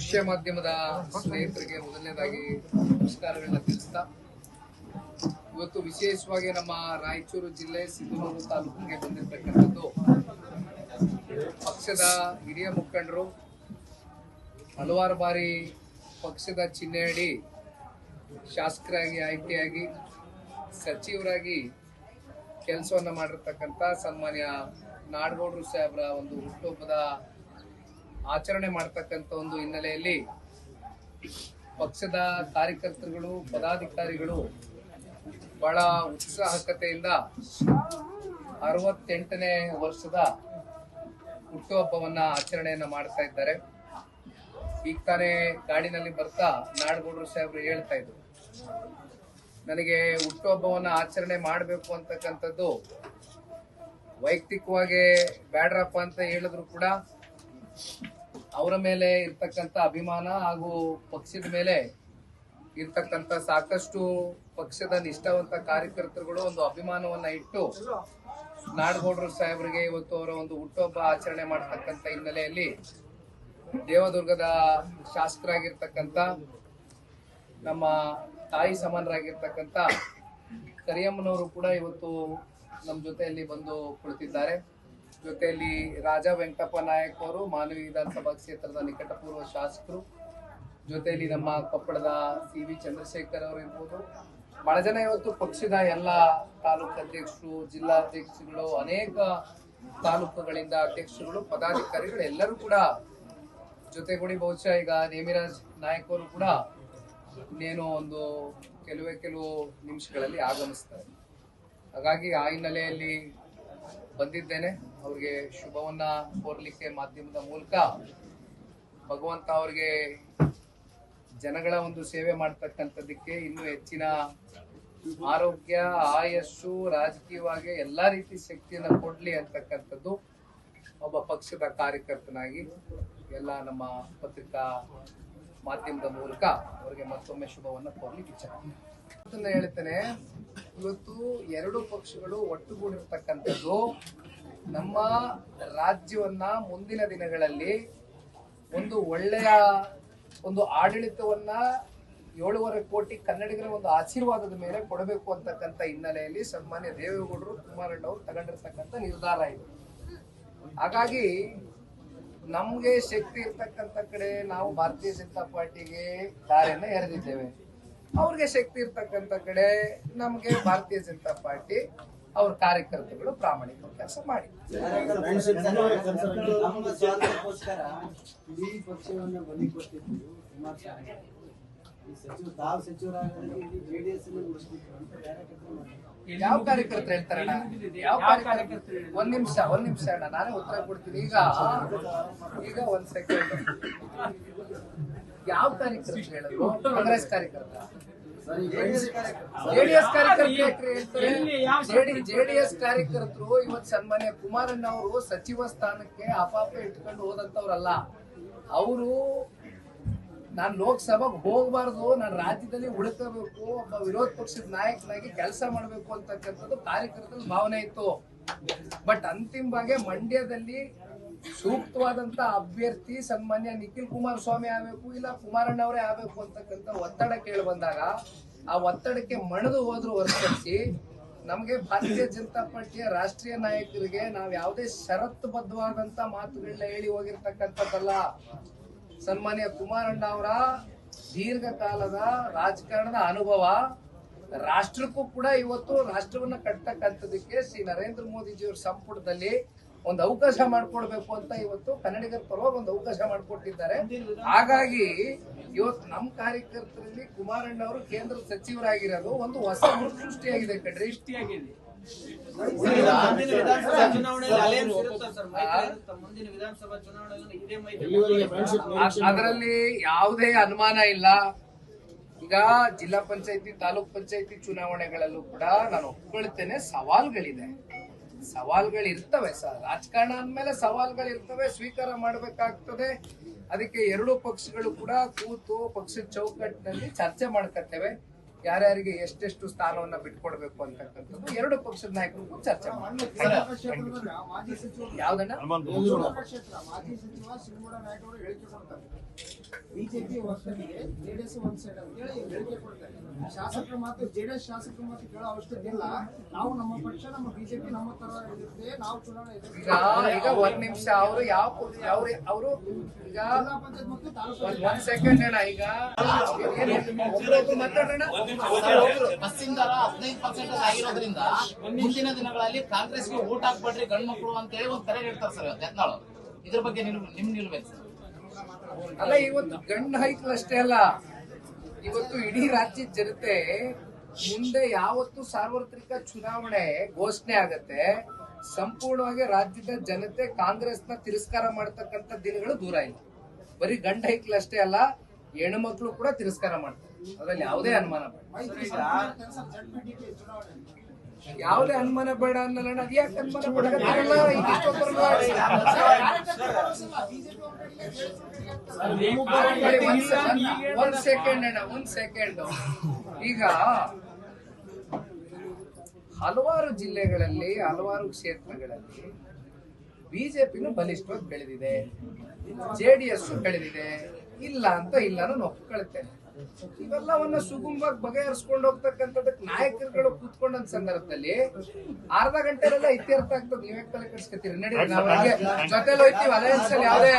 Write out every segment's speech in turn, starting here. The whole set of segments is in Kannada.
ದೃಶ್ಯ ಮಾಧ್ಯಮದ ಸ್ನೇಹಿತರಿಗೆ ಮೊದಲನೇದಾಗಿ ನಮಸ್ಕಾರಗಳನ್ನ ತಿಳಿಸ್ತಾ ಇವತ್ತು ವಿಶೇಷವಾಗಿ ನಮ್ಮ ರಾಯಚೂರು ಜಿಲ್ಲೆ ಸಿಂಧನೂರು ತಾಲೂಕಿಗೆ ಬಂದಿರತಕ್ಕಂಥದ್ದು ಪಕ್ಷದ ಹಿರಿಯ ಮುಖಂಡರು ಹಲವಾರು ಬಾರಿ ಪಕ್ಷದ ಚಿಹ್ನೆಯಡಿ ಶಾಸಕರಾಗಿ ಆಯ್ಕೆಯಾಗಿ ಸಚಿವರಾಗಿ ಕೆಲಸವನ್ನ ಮಾಡಿರ್ತಕ್ಕಂಥ ಸನ್ಮಾನ್ಯ ನಾಡಗೌಡರು ಸಾಹೇಬ್ರ ಒಂದು ಹುಟ್ಟುಹಬ್ಬದ ಆಚರಣೆ ಮಾಡತಕ್ಕಂಥ ಒಂದು ಹಿನ್ನೆಲೆಯಲ್ಲಿ ಪಕ್ಷದ ಕಾರ್ಯಕರ್ತರುಗಳು ಪದಾಧಿಕಾರಿಗಳು ಬಹಳ ಉತ್ಸಾಹಕತೆಯಿಂದ 68ನೇ ವರ್ಷದ ಹುಟ್ಟುಹಬ್ಬವನ್ನ ಆಚರಣೆಯನ್ನ ಮಾಡ್ತಾ ಇದ್ದಾರೆ. ಈಗ ತಾನೇ ಗಾಡಿನಲ್ಲಿ ಬರ್ತಾ ನಾಡಗೌಡರು ಸಾಹೇಬ್ರು ಹೇಳ್ತಾ ಇದ್ರು, ನನಗೆ ಹುಟ್ಟುಹಬ್ಬವನ್ನ ಆಚರಣೆ ಮಾಡಬೇಕು ಅಂತಕ್ಕಂಥದ್ದು ವೈಯಕ್ತಿಕವಾಗಿ ಬ್ಯಾಡ್ರಪ್ಪ ಅಂತ ಹೇಳಿದ್ರು ಕೂಡ ಅವರ ಮೇಲೆ ಇರ್ತಕ್ಕಂಥ ಅಭಿಮಾನ ಹಾಗೂ ಪಕ್ಷದ ಮೇಲೆ ಇರ್ತಕ್ಕಂಥ ಸಾಕಷ್ಟು ಪಕ್ಷದ ನಿಷ್ಠಾವಂತ ಕಾರ್ಯಕರ್ತರುಗಳು ಒಂದು ಅಭಿಮಾನವನ್ನ ಇಟ್ಟು ನಾಡಗೌಡರು ಸಾಹೇಬರಿಗೆ ಇವತ್ತು ಅವರ ಒಂದು ಹುಟ್ಟುಹಬ್ಬ ಆಚರಣೆ ಮಾಡತಕ್ಕಂಥ ಹಿನ್ನೆಲೆಯಲ್ಲಿ ದೇವದುರ್ಗದ ಶಾಸಕರಾಗಿರ್ತಕ್ಕಂಥ ನಮ್ಮ ತಾಯಿ ಸಮಾನರಾಗಿರ್ತಕ್ಕಂಥ ಕರಿಯಮ್ಮನವರು ಕೂಡ ಇವತ್ತು ನಮ್ಮ ಜೊತೆಯಲ್ಲಿ ಬಂದು ಕುಳಿತಿದ್ದಾರೆ. ಜೊತೆಯಲ್ಲಿ ರಾಜ ವೆಂಕಟಪ್ಪ ನಾಯಕ್ ಅವರು ಮಾನವಿ ವಿಧಾನಸಭಾ ಕ್ಷೇತ್ರದ ನಿಕಟಪೂರ್ವ ಶಾಸಕರು, ಜೊತೆಯಲ್ಲಿ ನಮ್ಮ ಕೊಪ್ಪಳದ ಸಿ.ವಿ. ಚಂದ್ರಶೇಖರ್ ಅವರು ಇರ್ಬೋದು. ಬಹಳ ಜನ ಇವತ್ತು ಪಕ್ಷದ ಎಲ್ಲ ತಾಲೂಕು ಅಧ್ಯಕ್ಷರು, ಜಿಲ್ಲಾಧ್ಯಕ್ಷರುಗಳು, ಅನೇಕ ತಾಲೂಕುಗಳಿಂದ ಅಧ್ಯಕ್ಷರುಗಳು, ಪದಾಧಿಕಾರಿಗಳು ಎಲ್ಲರೂ ಕೂಡ ಜೊತೆಗೂಡಿ ಬಹುಶಃ ಈಗ ನೇಮಿರಾಜ್ ನಾಯಕ್ ಅವರು ಕೂಡ ಇನ್ನೇನು ಒಂದು ಕೆಲವು ನಿಮಿಷಗಳಲ್ಲಿ ಆಗಮಿಸ್ತಾರೆ. ಹಾಗಾಗಿ ಆ ಹಿನ್ನೆಲೆಯಲ್ಲಿ ಬಂದಿದ್ದೇನೆ. ಅವ್ರಿಗೆ ಶುಭವನ್ನ ಕೋರ್ಲಿಕ್ಕೆ ಮಾಧ್ಯಮದ ಮೂಲಕ ಭಗವಂತ ಅವ್ರಿಗೆ ಜನಗಳ ಒಂದು ಸೇವೆ ಮಾಡ್ತಕ್ಕಂಥದ್ದಕ್ಕೆ ಇನ್ನೂ ಹೆಚ್ಚಿನ ಆರೋಗ್ಯ, ಆಯಸ್ಸು, ರಾಜಕೀಯವಾಗಿ ಎಲ್ಲಾ ರೀತಿ ಶಕ್ತಿಯನ್ನ ಕೊಡ್ಲಿ ಅಂತಕ್ಕಂಥದ್ದು ಒಬ್ಬ ಪಕ್ಷದ ಕಾರ್ಯಕರ್ತನಾಗಿ ಎಲ್ಲ ನಮ್ಮ ಪತ್ರಿಕಾ ಮಾಧ್ಯಮದ ಮೂಲಕ ಅವರಿಗೆ ಮತ್ತೊಮ್ಮೆ ಶುಭವನ್ನ ಕೋರ್ಲಿಕ್ಕೆ ಇಚ್ಛೆ ಹೇಳ್ತೇನೆ. ಇವತ್ತು ಎರಡು ಪಕ್ಷಗಳು ಒಟ್ಟುಗೂಡಿರ್ತಕ್ಕಂಥದ್ದು ನಮ್ಮ ರಾಜ್ಯವನ್ನ ಮುಂದಿನ ದಿನಗಳಲ್ಲಿ ಒಂದು ಒಳ್ಳೆಯ ಒಂದು ಆಡಳಿತವನ್ನ 7.5 ಕೋಟಿ ಕನ್ನಡಿಗರ ಒಂದು ಆಶೀರ್ವಾದದ ಮೇಲೆ ಕೊಡಬೇಕು ಅಂತಕ್ಕಂಥ ಹಿನ್ನೆಲೆಯಲ್ಲಿ ಸನ್ಮಾನ್ಯ ದೇವೇಗೌಡರು, ಕುಮಾರಣ್ಣ ಅವರು ತಗೊಂಡಿರ್ತಕ್ಕಂಥ ನಿರ್ಧಾರ ಇದು. ಹಾಗಾಗಿ ನಮ್ಗೆ ಶಕ್ತಿ ಇರ್ತಕ್ಕಂಥ ಕಡೆ ನಾವು ಭಾರತೀಯ ಜನತಾ ಪಾರ್ಟಿಗೆ ದಾರಿಯನ್ನ ಎರೆದಿದ್ದೇವೆ. ಅವ್ರಿಗೆ ಶಕ್ತಿ ಇರ್ತಕ್ಕಂಥ ಕಡೆ ನಮ್ಗೆ ಭಾರತೀಯ ಜನತಾ ಪಾರ್ಟಿ ಅವ್ರ ಕಾರ್ಯಕರ್ತರುಗಳು ಪ್ರಾಮಾಣಿಕ ಕೆಲಸ ಮಾಡಿ ಯಾವ ಕಾರ್ಯಕರ್ತರು ಹೇಳ್ತಾರಣ್ಣ? ಯಾವ ಕಾರ್ಯಕರ್ತರು? ಒಂದ್ ನಿಮಿಷ ಅಣ್ಣ, ನಾನೇ ಉತ್ತರ ಕೊಡ್ತೀನಿ. ಈಗ ಒಂದ್ ಸೆಕೆಂಡ್. ಯಾವ ಕಾರ್ಯಕರ್ತರು ಹೇಳಿದ್ರು? ಕಾಂಗ್ರೆಸ್ ಕಾರ್ಯಕರ್ತ, ಜೆಡಿಎಸ್ ಕಾರ್ಯಕರ್ತರು ಇವತ್ತು ಸನ್ಮಾನ್ಯ ಕುಮಾರಣ್ಣ ಅವರು ಸಚಿವ ಸ್ಥಾನಕ್ಕೆ ಅಪಾಪ ಇಟ್ಕೊಂಡು ಹೋದಂತವ್ರಲ್ಲ. ಅವರು ನಾನ್ ಲೋಕಸಭೆಗೆ ಹೋಗಬಾರ್ದು, ನಾನು ರಾಜ್ಯದಲ್ಲಿ ಉಳ್ಕೋಬೇಕು, ಒಬ್ಬ ವಿರೋಧ ಪಕ್ಷದ ನಾಯಕನಾಗಿ ಕೆಲಸ ಮಾಡಬೇಕು ಅಂತಕ್ಕಂಥದ್ದು ಕಾರ್ಯಕರ್ತರ ಭಾವನೆ ಇತ್ತು. ಬಟ್ ಅಂತಿಮವಾಗಿ ಮಂಡ್ಯದಲ್ಲಿ ಸೂಕ್ತವಾದಂತ ಅಭ್ಯರ್ಥಿ ಸನ್ಮಾನ್ಯ ನಿಖಿಲ್ ಕುಮಾರಸ್ವಾಮಿ ಆಗಬೇಕು, ಇಲ್ಲ ಕುಮಾರಣ್ಣ ಅವರೇ ಆಗಬೇಕು ಅಂತಕ್ಕಂಥ ಒತ್ತಡ ಕೇಳಿ ಬಂದಾಗ ಆ ಒತ್ತಡಕ್ಕೆ ಮಣಿದು ಹೋದ್ರು ಹೊರತುಪಡಿಸಿ ನಮ್ಗೆ ಭಾರತೀಯ ಜನತಾ ಪಾರ್ಟಿಯ ರಾಷ್ಟ್ರೀಯ ನಾಯಕರಿಗೆ ನಾವ್ ಯಾವುದೇ ಷರತ್ತುಬದ್ಧವಾದಂತ ಮಾತುಗಳನ್ನ ಹೇಳಿ ಹೋಗಿರ್ತಕ್ಕಂಥದ್ದಲ್ಲ. ಸನ್ಮಾನ್ಯ ಕುಮಾರಣ್ಣ ಅವರ ದೀರ್ಘಕಾಲದ ರಾಜಕಾರಣದ ಅನುಭವ ರಾಷ್ಟ್ರಕ್ಕೂ ಕೂಡ ಇವತ್ತು ರಾಷ್ಟ್ರವನ್ನ ಕಟ್ಟತಕ್ಕಂಥದಕ್ಕೆ ಶ್ರೀ ನರೇಂದ್ರ ಮೋದಿಜಿಯವರ ಸಂಪುಟದಲ್ಲಿ ಒಂದು ಅವಕಾಶ ಮಾಡ್ಕೊಡ್ಬೇಕು ಅಂತ ಇವತ್ತು ಕನ್ನಡಿಗರ ಪರವಾಗಿ ಒಂದು ಅವಕಾಶ ಮಾಡಿಕೊಟ್ಟಿದ್ದಾರೆ. ಹಾಗಾಗಿ ಇವತ್ತು ನಮ್ಮ ಕಾರ್ಯಕರ್ತರಲ್ಲಿ ಕುಮಾರಣ್ಣ ಅವರು ಕೇಂದ್ರ ಸಚಿವರಾಗಿರೋದು ಒಂದು ಹೊಸ ಸೃಷ್ಟಿಯಾಗಿದೆ ಕಣ್ರಿ. ಅದರಲ್ಲಿ ಯಾವುದೇ ಅನುಮಾನ ಇಲ್ಲ. ಈಗ ಜಿಲ್ಲಾ ಪಂಚಾಯತಿ, ತಾಲೂಕ್ ಪಂಚಾಯತಿ ಚುನಾವಣೆಗಳಲ್ಲೂ ಕೂಡ ನಾನು ಒಪ್ಕೊಳ್ತೇನೆ, ಸವಾಲ್ಗಳಿರ್ತವೆ ಸರ್. ರಾಜಕಾರಣ ಅಂದ್ಮೇಲೆ ಸವಾಲ್ಗಳಿರ್ತವೆ, ಸ್ವೀಕಾರ ಮಾಡಬೇಕಾಗ್ತದೆ. ಅದಕ್ಕೆ ಎರಡು ಪಕ್ಷಗಳು ಕೂಡ ಕೂತು ಪಕ್ಷದ ಚೌಕಟ್ಟಿನಲ್ಲಿ ಚರ್ಚೆ ಮಾಡ್ಕತ್ತೇವೆ. ಯಾರ್ಯಾರಿಗೆ ಎಷ್ಟೆಷ್ಟು ಸ್ಥಾನವನ್ನ ಬಿಟ್ಕೊಡ್ಬೇಕು ಅಂತಕ್ಕಂಥದ್ದು ಎರಡು ಪಕ್ಷದ ನಾಯಕರು ಚರ್ಚೆ ಮಾಡ್ತಾರೆ. ಯಾವ್ದಣ್ಣ? ಬಿಜೆಪಿ ಒಕ್ಕಲಿಗೆ ಜೆಡಿಎಸ್ ಒಂದ್ ಸೈಡ್ ಅಂತ ಹೇಳಿ ಹೇಳಿಕೆ ಕೊಡ್ತಾರೆ. ಶಾಸಕರ ಮಾತು ಜೆಡಿಎಸ್ ಶಾಸಕರ ಮಾತು ಕೇಳೋ ಅವಶ್ಯಕತೆ ಇಲ್ಲ. ನಾವು ನಮ್ಮ ಪಕ್ಷ ನಮ್ಮ ಬಿಜೆಪಿ ನಮ್ಮ ತರ ಇರುತ್ತೆ, ನಾವು ಚುನಾವಣೆ ಈಗ ಒಂದ್ ನಿಮಿಷ ಅವರು ಅವರು ಈಗ ಜಿಲ್ಲಾ ಪಂಚಾಯತ್ ಮತ್ತು ತಾಲೂಕು ಒಂದ್ ಸೆಕೆಂಡ್ ಅಣ್ಣ. ಈಗ ಒಬ್ರೊಬ್ರು ಮಾತಾಡೋಣ. ಬಸ್ಸಿನ ದರ 15% ಆಗಿರೋದ್ರಿಂದ ಮುಂದಿನ ದಿನಗಳಲ್ಲಿ ಕಾಂಗ್ರೆಸ್ಗೆ ವೋಟ್ ಹಾಕ್ಬೇಡ್ರಿ ಗಂಡ್ಮಕ್ಳು ಅಂತ ಹೇಳಿ ಒಂದು ಕರೆ ನೀಡ್ತಾರೆ ಸರ್ ಯತ್ನಾಳ್. ಇದ್ರ ಬಗ್ಗೆ ನಿಮ್ ನಿಲ್ಬೇಕು ಸರ್. ಅಲ್ಲ, ಇವತ್ತು ಗಂಡು ಹೈಕಲ್ ಅಷ್ಟೇ ಅಲ್ಲ, ಇವತ್ತು ಇಡೀ ರಾಜ್ಯದ ಜನತೆ ಮುಂದೆ ಯಾವತ್ತು ಸಾರ್ವತ್ರಿಕ ಚುನಾವಣೆ ಘೋಷಣೆ ಆಗತ್ತೆ, ಸಂಪೂರ್ಣವಾಗಿ ರಾಜ್ಯದ ಜನತೆ ಕಾಂಗ್ರೆಸ್ನ ತಿರಸ್ಕಾರ ಮಾಡತಕ್ಕಂತ ದಿನಗಳು ದೂರ ಇಲ್ಲ. ಬರೀ ಗಂಡ ಹೈಕಲ್ ಅಷ್ಟೇ ಅಲ್ಲ, ಹೆಣ್ಮಕ್ಳು ಕೂಡ ತಿರಸ್ಕಾರ ಮಾಡ್ತಾರೆ. ಅದ್ರಲ್ಲಿ ಯಾವುದೇ ಅನುಮಾನ ಬೇಡ, ಯಾವುದೇ ಅನುಮಾನ ಬೇಡ ಅನ್ನಲ್ಲ. ಅದ್ಯಾಕೆ ಅನುಮಾನ ಪಡಕತ್ತಿರಲ್ಲ? ಈಗ ಇಷ್ಟೊತ್ತವರೆಗೂ ಒಂದ್ ಸೆಕೆಂಡ್ ಅಣ್ಣ, ಒಂದ್ ಸೆಕೆಂಡ್. ಈಗ ಹಲವಾರು ಜಿಲ್ಲೆಗಳಲ್ಲಿ, ಹಲವಾರು ಕ್ಷೇತ್ರಗಳಲ್ಲಿ ಬಿಜೆಪಿನೂ ಬಲಿಷ್ಠವಾಗಿ ಬೆಳೆದಿದೆ, ಜೆಡಿಎಸ್ ಬೆಳೆದಿದೆ. ಇಲ್ಲ ಅಂತ ಇಲ್ಲ, ನಾನು ಒಪ್ಕೊಳ್ತೇನೆ. ಇವೆಲ್ಲವನ್ನ ಸುಗಮವಾಗಿ ಬಗೆಹರಿಸ್ಕೊಂಡು ಹೋಗ್ತಕ್ಕಂಥದಕ್ಕೆ ನಾಯಕರುಗಳು ಕೂತ್ಕೊಂಡ ಸಂದರ್ಭದಲ್ಲಿ ಅರ್ಧ ಗಂಟೆಲೆಲ್ಲ ಇತ್ಯರ್ಥ ಆಗ್ತದೆ. ನೀವೇ ತಲೆ ಕೆಡಿಸ್ಕೊತೀರಿ, ನಡಿ ನಾವು ಜೊತೆಲಿ ಹೋಯ್ತೀವಿ. ಅಲಯನ್ಸ್ ಅಲ್ಲಿ ಯಾವುದೇ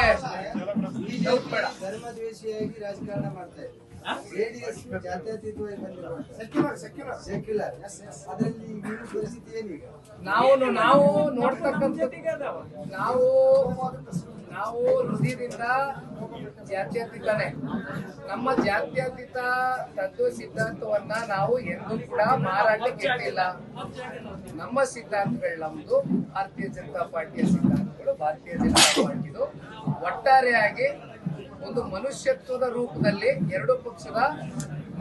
ಬೇಡ. ಧರ್ಮದ್ವೇಷಿಯಾಗಿ ರಾಜಕಾರಣ ಮಾಡ್ತಾ ಇದೆ. ಜೆಡಿಎಸ್ ಜಾತ್ಯತೀತವಾಗಿ ಬಂದಿರೋದು ಸೆಕ್ಯುಲರ್. ಅದರಲ್ಲಿ ಈ ಪರಿಸ್ಥಿತಿ ಏನೀಗ? ನಾವು ನೋಡ್ತಕ್ಕಂಥ ನಾವು ಹೃದಯದಿಂದ ಜಾತ್ಯತೀತನೇ. ನಮ್ಮ ಜಾತ್ಯತೀತ ತತ್ವ ಸಿದ್ಧಾಂತವನ್ನ ನಾವು ಎಂದೂ ಕೂಡ ಮಾರಾಟಕ್ಕೆ ಇಟ್ಟಿಲ್ಲ. ನಮ್ಮ ಸಿದ್ಧಾಂತಗಳು ನಮ್ದು, ಭಾರತೀಯ ಜನತಾ ಪಾರ್ಟಿಯ ಸಿದ್ಧಾಂತಗಳು ಭಾರತೀಯ ಜನತಾ ಪಾರ್ಟಿದು. ಒಟ್ಟಾರೆಯಾಗಿ ಒಂದು ಮನುಷ್ಯತ್ವದ ರೂಪದಲ್ಲಿ ಎರಡು ಪಕ್ಷದ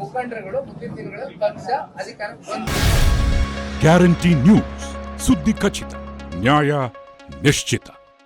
ಮುಖಂಡರುಗಳು ಮುಂದಿನ ದಿನಗಳಲ್ಲಿ ಪಕ್ಷ ಅಧಿಕಾರಕ್ಕೆ ಬಂದಿದೆ. ಗ್ಯಾರಂಟಿ ನ್ಯೂಸ್, ಸುದ್ದಿ ಖಚಿತ, ನ್ಯಾಯ ನಿಶ್ಚಿತ.